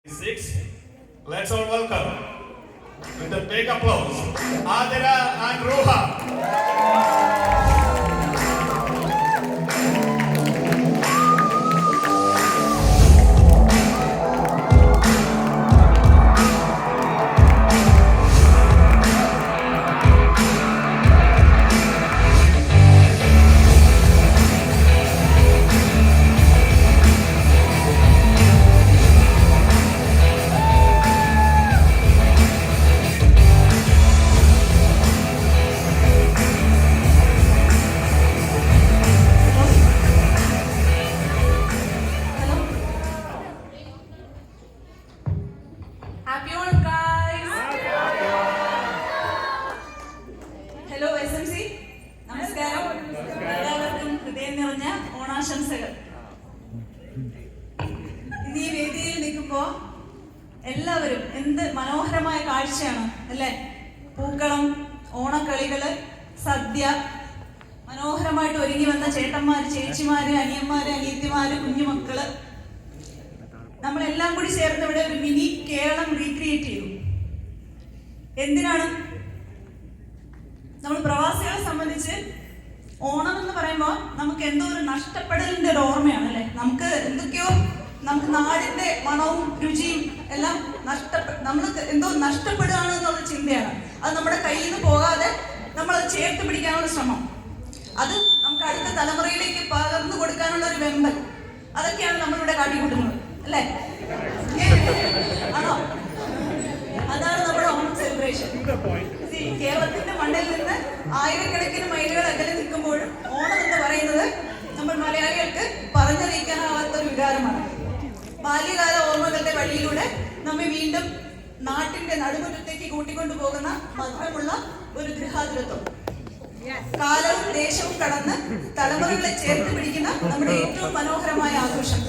Six. Let's all welcome with a big applause, Adira and Roha. Happy Onam, guys! Hello, SMC. നമസ്കാരം. എല്ലാവർക്കും ഹൃദയം നിറഞ്ഞ ഓണാശംസകൾ. ഇന്ന് ഈ വേദിയിൽ നിൽക്കുമ്പോൾ എല്ലാവരും എന്ത് മനോഹരമായ കാഴ്ചയാണ് അല്ലേ? പൂക്കളം, ഓണക്കളികള്, സദ്യ, മനോഹരമായിട്ട് ഒരുങ്ങി വന്ന ചേട്ടന്മാര്, ചേച്ചിമാര്, അനിയന്മാര്, അനിയത്തിമാര്, കുഞ്ഞുമക്കള്, നമ്മളെല്ലാം കൂടി ചേർന്ന് ഇവിടെ ഒരു മിനി കേരളം റീക്രിയേറ്റ് ചെയ്തു. എന്തിനാണ്? നമ്മൾ പ്രവാസികളെ സംബന്ധിച്ച് ഓണം എന്ന് പറയുമ്പോൾ നമുക്ക് എന്തോ ഒരു നഷ്ടപ്പെടലിന്റെ ഒരു ഓർമ്മയാണ് അല്ലെ? നമുക്ക് എന്തൊക്കെയോ നമുക്ക് നാടിന്റെ മണവും രുചിയും എല്ലാം നമ്മൾ എന്തോ നഷ്ടപ്പെടുകയാണ് എന്നുള്ള ചിന്തയാണ്. അത് നമ്മുടെ കയ്യിൽ നിന്ന് പോകാതെ നമ്മൾ അത് ചേർത്ത് പിടിക്കാനുള്ള ശ്രമം, അത് നമുക്ക് അടുത്ത തലമുറയിലേക്ക് പകർന്നു കൊടുക്കാനുള്ള ഒരു വെമ്പൽ, അതൊക്കെയാണ് നമ്മളിവിടെ കാട്ടിക്കൂട്ടുന്നത് അല്ലേ? ആണോ? അതാണ് നമ്മുടെ ഓണം സെലിബ്രേഷൻ. കേരളത്തിന്റെ മണ്ണിൽ നിന്ന് ആയിരക്കണക്കിന് മൈലുകൾ അകലെ നിൽക്കുമ്പോഴും ഓണം എന്ന് പറയുന്നത് നമ്മൾ മലയാളികൾക്ക് പറഞ്ഞറിയിക്കാനാവാത്തൊരു വികാരമാണ്. ബാല്യകാല ഓർമ്മകളുടെ വഴിയിലൂടെ നമ്മെ വീണ്ടും നാട്ടിന്റെ നടുമുറ്റത്തേക്ക് കൂട്ടിക്കൊണ്ടു പോകുന്ന മധുരമുള്ള ഒരു ഗൃഹാതുരത്വം. കാലവും ദേശവും കടന്ന് തലമുറകളെ ചേർത്ത് പിടിക്കുന്ന നമ്മുടെ ഏറ്റവും മനോഹരമായ ആഘോഷം.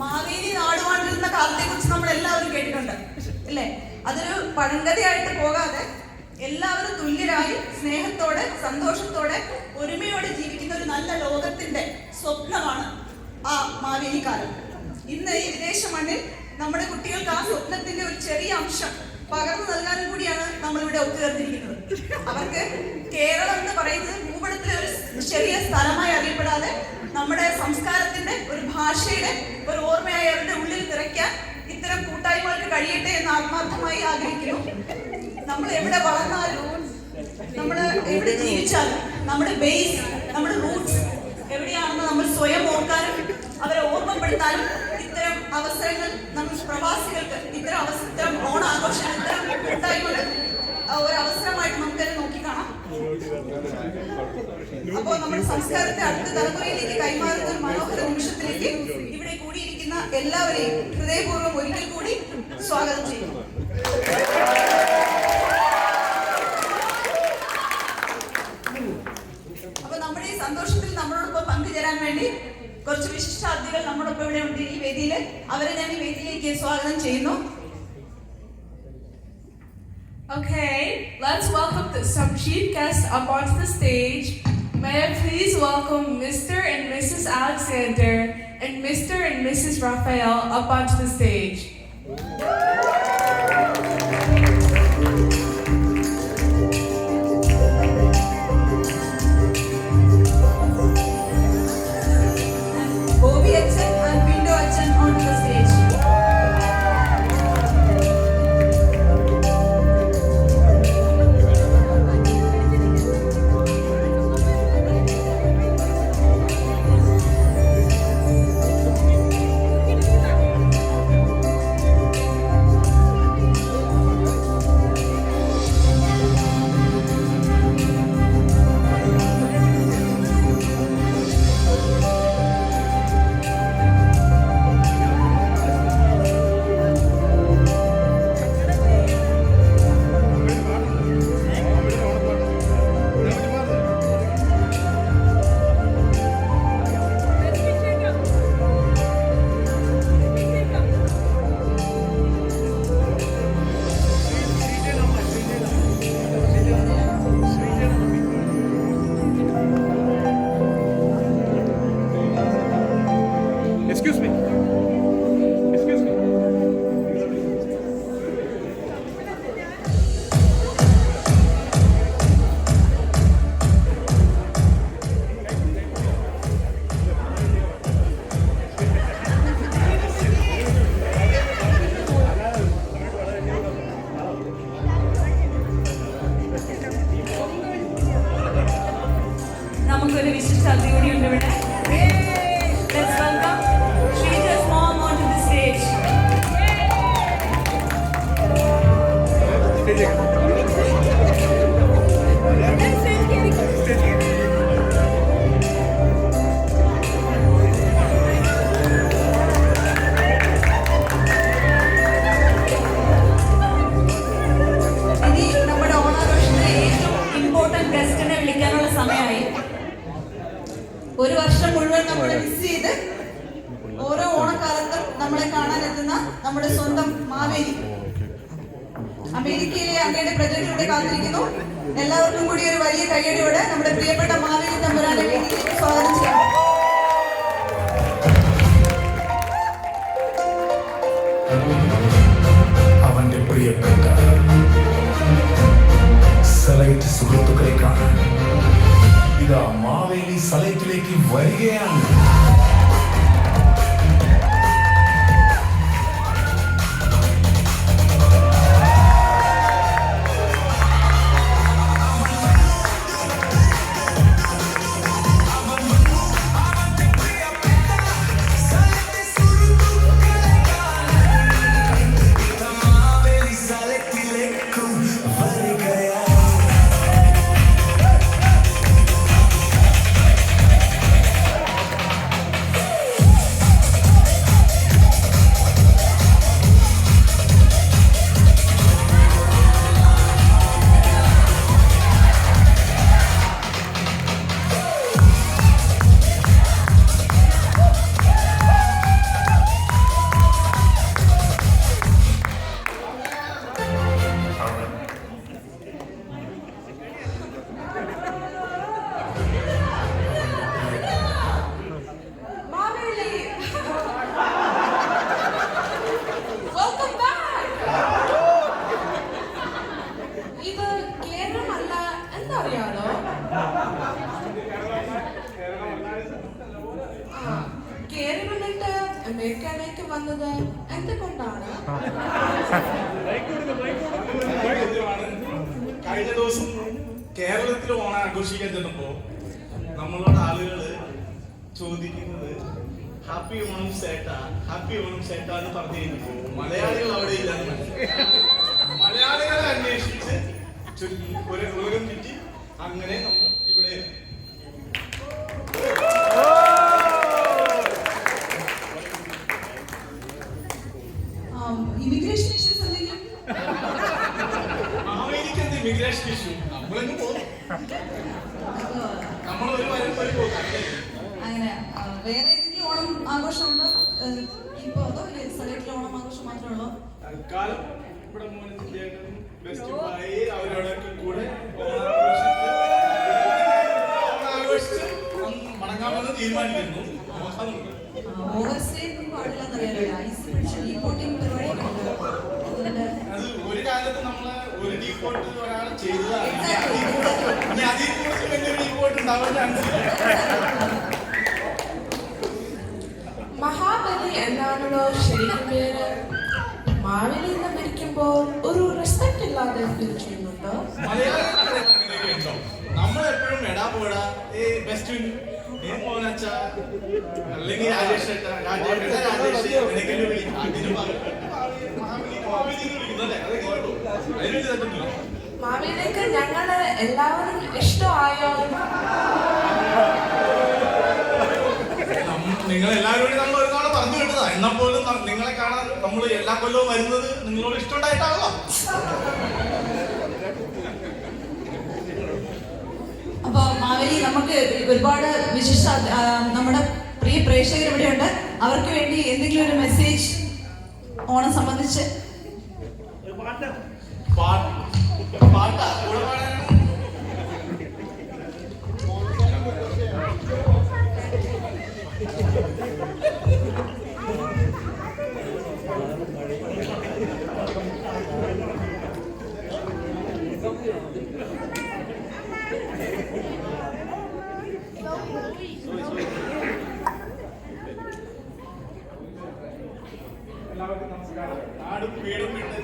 മാവേലി നാടുവാണ്ടിരുന്ന കാലത്തെ കുറിച്ച് നമ്മൾ എല്ലാവരും കേട്ടിട്ടുണ്ട് അല്ലേ? അതൊരു പഴങ്കഥയായിട്ട് പോകാതെ എല്ലാവരും തുല്യരായി സ്നേഹത്തോടെ സന്തോഷത്തോടെ ഒരുമയോടെ ജീവിക്കുന്ന ഒരു നല്ല ലോകത്തിന്റെ സ്വപ്നമാണ് ആ മാവേലി കാലം. ഇന്ന് ഈ വിദേശ മണ്ണിൽ നമ്മുടെ കുട്ടികൾക്ക് ആ സ്വപ്നത്തിന്റെ ഒരു ചെറിയ അംശം പകർന്നു നൽകാനും കൂടിയാണ് നമ്മളിവിടെ ഒത്തുചേർന്നിരിക്കുന്നത്. അവർക്ക് കേരളം എന്ന് പറയുന്നത് ഭൂപടത്തിലെ ഒരു ചെറിയ സ്ഥലമായി അറിയപ്പെടാതെ നമ്മുടെ സംസ്കാരത്തിന്റെ ഒരു ഭാഷയുടെ ഒരു ഓർമ്മയായി അവരുടെ ഉള്ളിൽ നിറയ്ക്കാൻ ഇത്തരം കൂട്ടായ്മകൾക്ക് കഴിയട്ടെ എന്ന് ആത്മാർത്ഥമായി ആഗ്രഹിക്കുന്നു. നമ്മൾ എവിടെ വളർന്നാലും, നമ്മൾ എവിടെ ജീവിച്ചാലും, നമ്മുടെ ബേസ്, നമ്മുടെ റൂട്ട്സ് എവിടെയാണെന്ന് നമ്മൾ സ്വയം ഓർക്കാനും അവരെ ഓർമ്മപ്പെടുത്താനും ഇത്തരം അവസരങ്ങൾ നമ്മൾ പ്രവാസികൾക്ക് ഇത്തരം ഓണാഘോഷങ്ങൾ, ഇത്തരം കൂട്ടായ്മകൾ ഒരു അവസരമായിട്ട് നമുക്കത് നോക്കിക്കാണാം. അപ്പോൾ നമ്മുടെ സംസ്കാരത്തെ അടുത്ത തലമുറയിലേക്ക് കൈമാറുന്ന ഒരു മനോഹര നിമിഷത്തിലേക്ക് ഇവിടെ കൂടിയിരിക്കുന്ന എല്ലാവരെയും ഹൃദയപൂർവ്വം ഒരിക്കൽ കൂടി സ്വാഗതം ചെയ്യുന്നു. അപ്പൊ നമ്മുടെ ഈ സന്തോഷത്തിൽ നമ്മളോടൊപ്പം പങ്കുചേരാൻ വേണ്ടി കുറച്ച് വിശിഷ്ടാതിഥികൾ നമ്മളൊപ്പം ഇവിടെ ഉണ്ട് ഈ വേദിയിൽ. അവരെ ഞാൻ ഈ വേദിയിലേക്ക് സ്വാഗതം ചെയ്യുന്നു. Okay, let's welcome some chief guests up onto the stage. May I please welcome Mr. and Mrs. Alexander and Mr. and Mrs. Raphael up onto the stage. Bobby Achan and Pindo Achan onto the stage. നമ്മുടെ സ്വന്തം മാവേലി. അമേരിക്കയിലെ അങ്ങയുടെ പ്രജകളിലൂടെ കാത്തിരിക്കുന്നു. എല്ലാവർക്കും കൂടി ഒരു വലിയ കയ്യടിയോടെ നമ്മുടെ പ്രിയപ്പെട്ട മാവേലി തമ്പുരാന്റെ വേദിയിലേക്ക് സ്വാഗതം ചെയ്യാം. അവന്റെ പ്രിയപ്പെട്ട സലൈറ്റ് സുഹൃത്തുക്കളെ കാണാൻ ഇതാ മാവേലി സലൈറ്റിലേക്ക് വരികയാണ്. അമേരിക്കയിലേക്ക് വന്നത് എന്തുകൊണ്ടാണ്? കഴിഞ്ഞ ദിവസം കേരളത്തിൽ ഓണം ആഘോഷിക്കാൻ ചെന്നപ്പോ നമ്മളോട് ആളുകള് ചോദിക്കുന്നത് ഹാപ്പി ഓണം സേട്ടാ എന്ന് പറഞ്ഞു കഴിഞ്ഞപ്പോ മലയാളികൾ അവിടെ ഇല്ലെന്ന് മലയാളികളെ അന്വേഷിച്ച് ഒരു ഉലകം ചുറ്റി അങ്ങനെ നമ്മൾ ഇവിടെ ഇമിഗ്രേഷൻ ഇഷ്യൂസ് എന്തെങ്കിലും അമേരിക്കൻ ഇമിഗ്രേഷൻ ഇഷ്യൂ നമ്മളെങ്ങ് പോകും നമ്മൾ ഒരു വരും പോകും അങ്ങനെ വേറെ ഏതെങ്കിലും ഓണം ആഘോഷമുണ്ടോ ഇപ്പൊ അതോ സലൈറ്റിലെ ഓണം ആഘോഷം മാത്രമേ ഉള്ളൂ? തൽക്കാലം ഇവിടെ അവരോടൊക്കെ കൂടെ ഓണാഘോഷിച്ച് മടങ്ങാമെന്ന് തീരുമാനിക്കുന്നു. ഓവർസ്റ്റേ പാടില്ലെന്നറിയാലോ, ഐസ് പിടിച്ച് ഡീപോർട്ടിംഗ് പരിപാടിയൊക്കെ ഉണ്ട്. അത് ഒരു കാലത്ത് നമ്മള് ഒരു ഡീപോർട്ട് ഒരാൾ ചെയ്തതാണ്. ഇനി അതിൽ കൂടുതൽ വലിയ ഡീപോർട്ട് ഉണ്ടാവാൻ ചാൻസ് ഇല്ല. മഹാബലി എന്നാണല്ലോ ശരിക്കും പേര്. മാവേലി എന്ന് വിളിക്കുമ്പോൾ ഒരു റെസ്പെക്ട് ഇല്ലാതെ ഫീൽ ചെയ്യുന്നുണ്ടോ? നമ്മളെപ്പോഴും എടാ പോടാ ബെസ്റ്റ് മോനച്ച അല്ലെങ്കിൽ രാജേഷ് രാജേഷ് എന്തെങ്കിലും അതിന് മാവേലിക്ക് ഞങ്ങള് എല്ലാവരും ഇഷ്ടമായോ? നിങ്ങൾ എല്ലാവരും നമ്മൾ ഒരു തവണ പറഞ്ഞു വിട്ടതാ. എന്നാൽ പോലും നിങ്ങളെ കാണാൻ നമ്മൾ എല്ലാ കൊല്ലവും വരുന്നത് നിങ്ങളോട് ഇഷ്ടമുണ്ടായിട്ടാണല്ലോ. അപ്പൊ മാവേലി, നമുക്ക് ഒരുപാട് വിശിഷ്ട നമ്മുടെ പ്രിയ പ്രേക്ഷകർ ഇവിടെയുണ്ട്. അവർക്ക് വേണ്ടി എന്തെങ്കിലും ഒരു മെസ്സേജ് ഓണം സംബന്ധിച്ച് എല്ലാവർക്കും നമസ്കാരം. നാടും വീടും വിട്ട്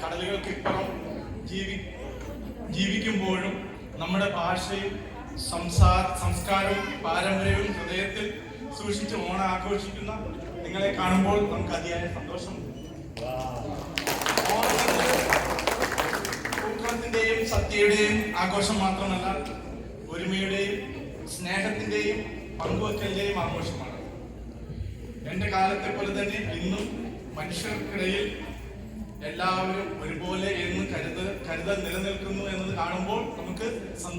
കടലുകൾക്ക് ഇപ്പുറം ജീവിക്കുമ്പോഴും നമ്മുടെ ഭാഷയും സംസ്കാരവും പാരമ്പര്യവും ഹൃദയത്തിൽ സൂക്ഷിച്ച് ഓണം ആഘോഷിക്കുന്ന നിങ്ങളെ കാണുമ്പോൾ നമുക്ക് അതിയായ സന്തോഷമുണ്ട്. പൂക്കളത്തിന്റെയും സത്യയുടെയും ആഘോഷം മാത്രമല്ല, ഒരുമയുടെയും സ്നേഹത്തിന്റെയും പങ്കുവെക്കലിന്റെയും ആഘോഷമാണ്. എന്റെ കാലത്തെ പോലെ തന്നെ ഇന്നും മനുഷ്യർക്കിടയിൽ എല്ലാവരും ഒരുപോലെ എന്ന് കരുതൽ നിലനിൽക്കുന്നു എന്നത് കാണുമ്പോൾ നമുക്ക്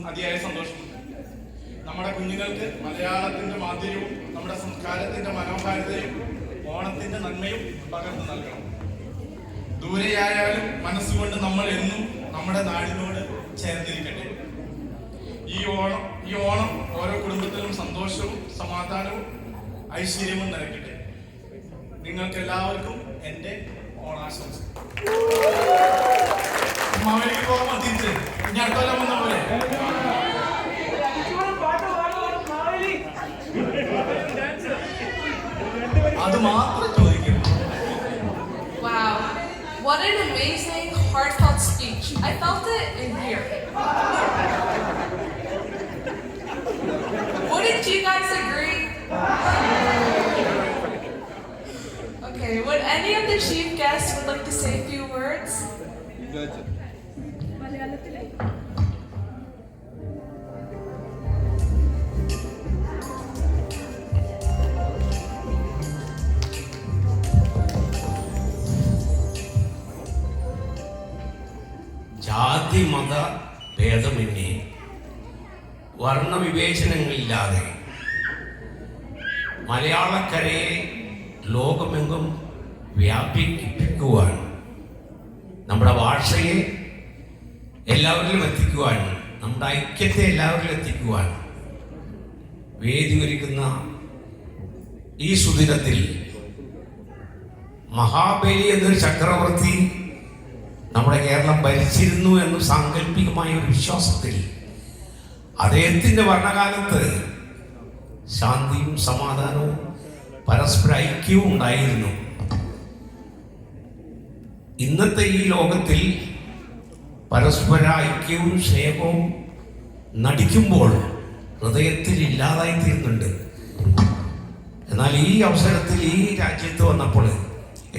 അതിയായ സന്തോഷമുണ്ട്. നമ്മുടെ കുഞ്ഞുങ്ങൾക്ക് മലയാളത്തിന്റെ മാധുര്യവും നമ്മുടെ സംസ്കാരത്തിന്റെ മനോഹാരിതയും ഓണത്തിന്റെ നന്മയും പകർന്നു നൽകണം. ദൂരെയായാലും മനസ്സുകൊണ്ട് നമ്മൾ എന്നും നമ്മുടെ നാടിനോട് ചേർന്നിരിക്കട്ടെ. ഈ ഓണം ഓരോ കുടുംബത്തിലും സന്തോഷവും സമാധാനവും ഐശ്വര്യവും നിറയ്ക്കട്ടെ. നിങ്ങൾക്ക് എല്ലാവർക്കും എൻ്റെ ഓണാശംസ. മാവേലിക്ക് പോകാൻ തിരിച്ച് ഇനി അടുത്ത കൊല്ലം വന്ന പോലെ. അത് മാത്രം ചോദിക്കും. Wow, what an amazing, heartfelt speech. I felt it in here. Wouldn't you guys agree? Okay, would any of the chief guests would like to say a few words? ജാതി മത ഭേദമന്യേ വർണ്ണവിവേചനങ്ങളില്ലാതെ മലയാളക്കരയെ ലോകമെങ്ങും വ്യാപിപ്പിക്കുവാൻ, നമ്മുടെ ഭാഷയെ എല്ലാവരിലും എത്തിക്കുവാൻ, നമ്മുടെ ഐക്യത്തെ എല്ലാവരിലും എത്തിക്കുവാൻ വേദി ഒരുക്കുന്ന ഈ സുദിനത്തിൽ മഹാബലി എന്നൊരു ചക്രവർത്തി നമ്മുടെ കേരളം ഭരിച്ചിരുന്നു എന്ന സാങ്കല്പികമായ ഒരു വിശ്വാസത്തിൽ അദ്ദേഹത്തിൻ്റെ ഭരണകാലത്ത് ശാന്തിയും സമാധാനവും പരസ്പര ഐക്യവും ഉണ്ടായിരുന്നു. ഇന്നത്തെ ഈ ലോകത്തിൽ പരസ്പര ഐക്യവും സ്നേഹവും നടിക്കുമ്പോൾ ഹൃദയത്തിൽ ഇല്ലാതായിത്തീരുന്നുണ്ട്. എന്നാൽ ഈ അവസരത്തിൽ ഈ രാജ്യത്ത് വന്നപ്പോൾ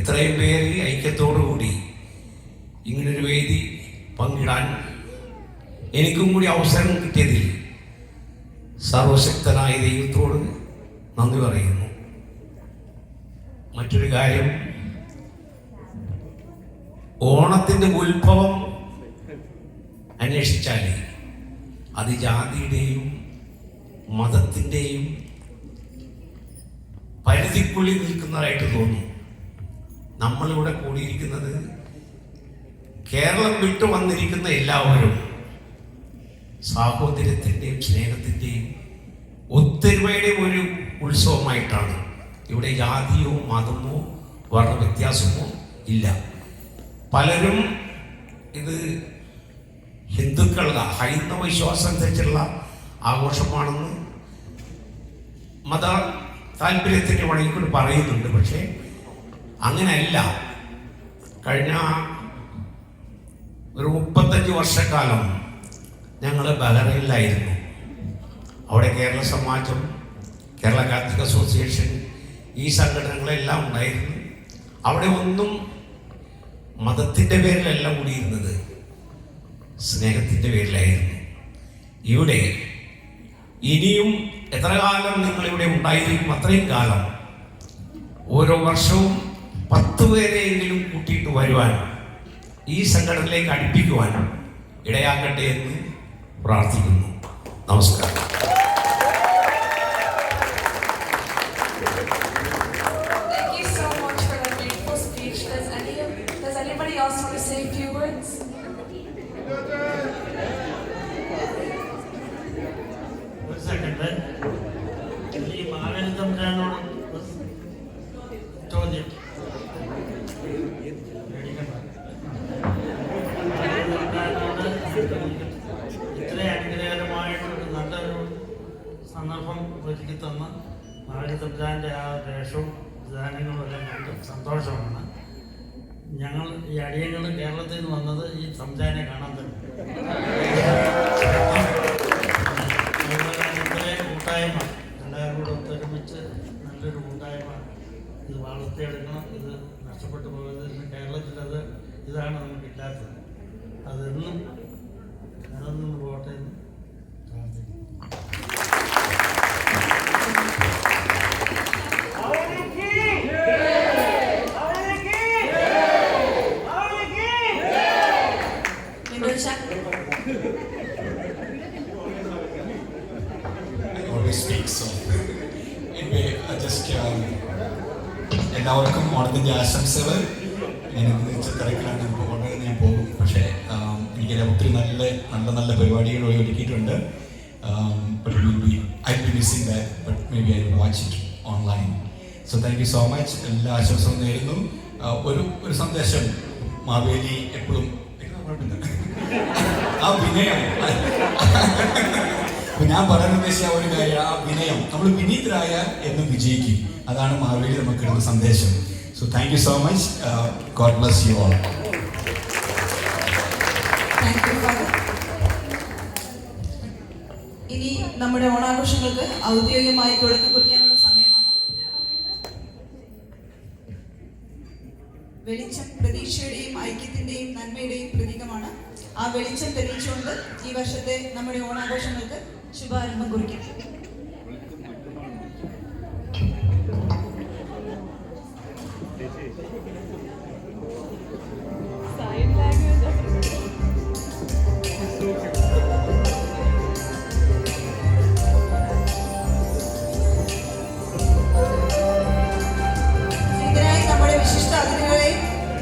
ഇത്രയും പേര് ഐക്യത്തോടു കൂടി ഇങ്ങനൊരു വേദി പങ്കിടാൻ എനിക്കും കൂടി അവസരം കിട്ടിയതിൽ സർവശക്തനായ ദൈവത്തോട് നന്ദി പറയുന്നു. മറ്റൊരു കാര്യം, ഓണത്തിൻ്റെ ഉത്ഭവം അന്വേഷിച്ചാൽ അത് ജാതിയുടെയും മതത്തിൻ്റെയും പരിധിക്കുള്ളിൽ നിൽക്കുന്നതായിട്ട് തോന്നും. നമ്മളിവിടെ കൂടിയിരിക്കുന്നത് കേരളം വിട്ടു വന്നിരിക്കുന്ന എല്ലാവരും സാഹോദര്യത്തിൻ്റെയും സ്നേഹത്തിൻ്റെയും ഒത്തൊരുമയുടെയും ഒരു ഉത്സവമായിട്ടാണ്. ഇവിടെ ജാതിയോ മതമോ വർണ്ണ വ്യത്യാസമോ ഇല്ല. പലരും ഇത് ഹിന്ദുക്കളുടെ ഹൈന്ദവ വിശ്വാസം അനുസരിച്ചുള്ള ആഘോഷമാണെന്ന് മത താല്പര്യത്തിൻ്റെ വഴിക്കൂടി പറയുന്നുണ്ട്. പക്ഷേ അങ്ങനെയല്ല. കഴിഞ്ഞ ഒരു 35 വർഷക്കാലം ഞങ്ങൾ ബഹ്റൈനിലായിരുന്നു. അവിടെ കേരള സമാജം, കേരള കാത്തലിക് അസോസിയേഷൻ, ഈ സംഘടനകളെല്ലാം ഉണ്ടായിരുന്നു. അവിടെ ഒന്നും മതത്തിൻ്റെ പേരിലല്ല കൂടിയിരുന്നത്, സ്നേഹത്തിൻ്റെ പേരിലായിരുന്നു. ഇവിടെ ഇനിയും എത്ര കാലം നിങ്ങളിവിടെ ഉണ്ടായിരിക്കും അത്രയും കാലം ഓരോ വർഷവും 10 പേരെയെങ്കിലും കൂട്ടിയിട്ട് വരുവാൻ, ഈ സംഘടനയിലേക്ക് അടുപ്പിക്കുവാൻ ഇടയാക്കട്ടെ എന്ന് പ്രാർത്ഥിക്കുന്നു. നമസ്കാരം. Thank you so much for that beautiful speech. Does anybody else want to say a few words? ഒരു സെക്കൻഡ്. ഈ മാവേലി തമ്പുരാനോട് ചോദ്യം. ഇത്ര അനുഗ്രഹകരമായിട്ടൊരു നല്ലൊരു സന്ദർഭം ഒരുക്കി തന്ന മാവേലി തമ്പുരാൻ്റെ ആ വേഷവും വിധാനങ്ങളും എല്ലാം കണ്ട് സന്തോഷമാണ്. ഞങ്ങൾ ഈ അടിയങ്ങൾ കേരളത്തിൽ നിന്ന് വന്നത് ഈ സംവിധാനെ കാണാൻ തന്നെ. കൂട്ടായ്മ എല്ലാവരും കൂടെ ഒത്തൊരുമിച്ച് നല്ലൊരു കൂട്ടായ്മ ഇത് വളർത്തിയെടുക്കണം. ഇത് നഷ്ടപ്പെട്ടു പോയത് കേരളത്തിലത് ഇതാണ് നമുക്കില്ലാത്തത്. അതെന്നും നിലനിന്ന് പോകട്ടെ എന്ന് പ്രാർത്ഥിക്കുന്നു. Always speaks. So anyway, I just എല്ലാവർക്കും പിറന്നാളിൻ്റെ ആശംസകൾ. എനിക്ക് തിരക്കിലാണ് ഇപ്പോൾ കൊണ്ടുവന്ന് ഞാൻ പോകും. പക്ഷേ എനിക്കറിയാം ഒത്തിരി നല്ല പരിപാടികൾ ഒരുക്കിയിട്ടുണ്ട്. I'll be missing that, but maybe I will watch it online. So thank you so much. എല്ലാ ആശംസകളും നേരുന്നു. ഒരു സന്ദേശം മാവേലി എപ്പോഴും ആ വിനയം, ഞാൻ പറയാൻ ഉദ്ദേശിച്ച ഒരു കാര്യം, ആ വിനയം, നമ്മൾ വിനീതരായ എന്നും വിജയിക്കും. അതാണ് മാവേലി നമുക്കിടുന്ന സന്ദേശം. So thank you so much. God bless you all. ഇനി നമ്മുടെ ഓണാഘോഷങ്ങൾക്ക് ഔദ്യോഗികമായി തുടക്കം കുറിക്കാനുള്ള സമയമാണ്. വെളിച്ചം പ്രതീക്ഷയുടെയും ഐക്യത്തിന്റെയും നന്മയുടെയും പ്രതീകമാണ്. ആ വെളിച്ചം തെളിയിച്ചുകൊണ്ട് ഈ വർഷത്തെ നമ്മുടെ ഓണാഘോഷങ്ങൾക്ക് ശുഭാരംഭം കുറിക്കും.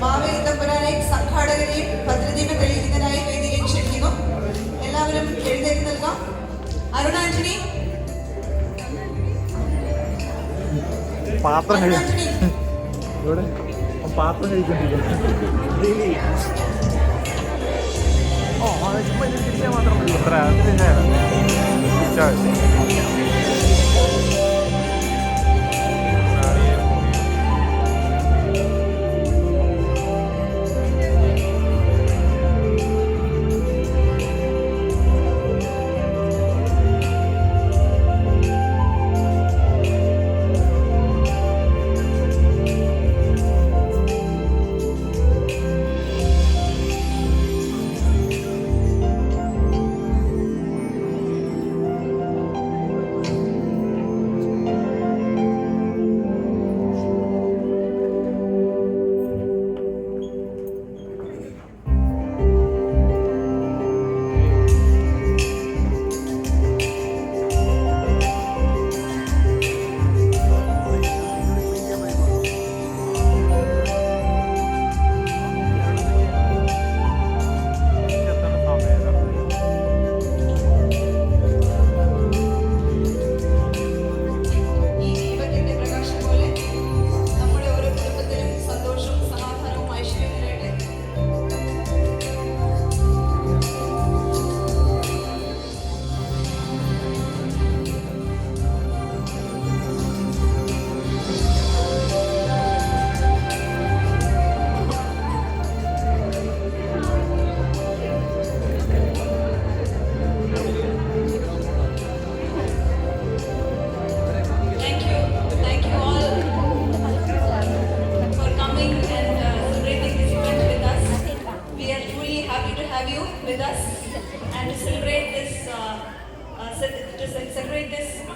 മാവേലി തമ്പുരാനെയും സംഘാടകരെയും ഭദ്രദീപം തെളിയിക്കുന്നതിനായി വേദിയിലേക്ക് ക്ഷണിക്കുന്നു. എല്ലാവരും എഴുന്നേറ്റ് നിൽക്കാം. അരുൺ ആന്റണി, പാത്രം മാത്രം മതി. അത്ര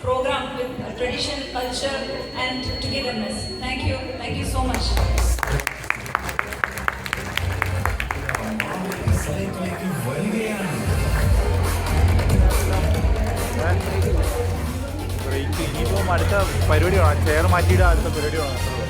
program with tradition, culture and togetherness. Thank you so much. ഇനിയിപ്പോൾ അടുത്ത പരിപാടി വേണം, ചെയർ മാറ്റിയിട്ട് അടുത്ത പരിപാടി വേണം.